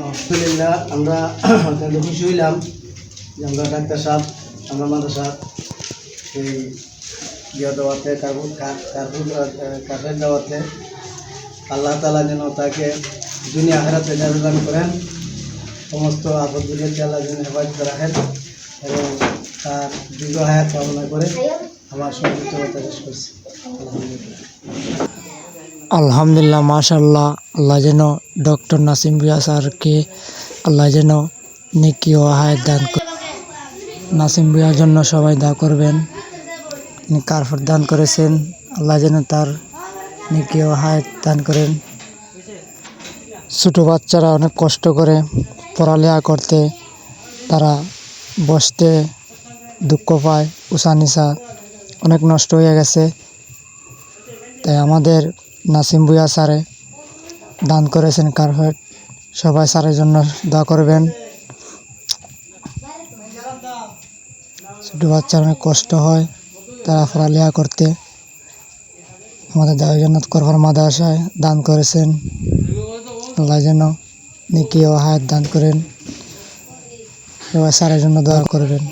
আলহামদুলিল্লাহ আমরা অত্যন্ত খুশি হইলাম যে আমরা ডাক্তার সাহেব আমরা মাদ্রাসা এই দেওয়াতে কাফের দেওয়াতে আল্লাহ তাআলা যেন তাকে দুনিয়া আখিরাতে জান্নাত দান করেন, সমস্ত আপদগুলিকে আল্লাহ যেন হেফাজত রাখেন এবং তার দীর্ঘ হায়াত কামনা করে আমার সংক্ষিপ্ত কথা শেষ করছি। আলহামদুলিল্লাহ, মাশাআল্লাহ। আল্লাহ যেন ডক্টর নাসিম ভূঁইয়া স্যারকে আল্লাহ যেন নেকি ও হায়াত দান করেন। নাসিম ভূঁইয়ার জন্য সবাই দোয়া করবেন। তিনি কারফট দান করেছেন, আল্লাহ যেন তার নেকি ও হায়াত দান করেন। ছোটো বাচ্চারা অনেক কষ্ট করে পড়ালেখা করতে, তারা বসতে দুঃখ পায়, উষা নিশা অনেক নষ্ট হয়ে গেছে। তাই আমাদের নাসিম ভূঁইয়া স্যারে দান করেছেন কার্পেট। সবাই স্যারের জন্য দোয়া করবেন। ছোটো বাচ্চার অনেক কষ্ট হয় তারা পড়ালেখা করতে। আমাদের দাওয়াই জান্নাত করবার মাদ্রাসায় দান করেছেন, আল্লাহ যেন নেকি ও হায়াত দান করেন। সবাই স্যারের জন্য দোয়া করবেন।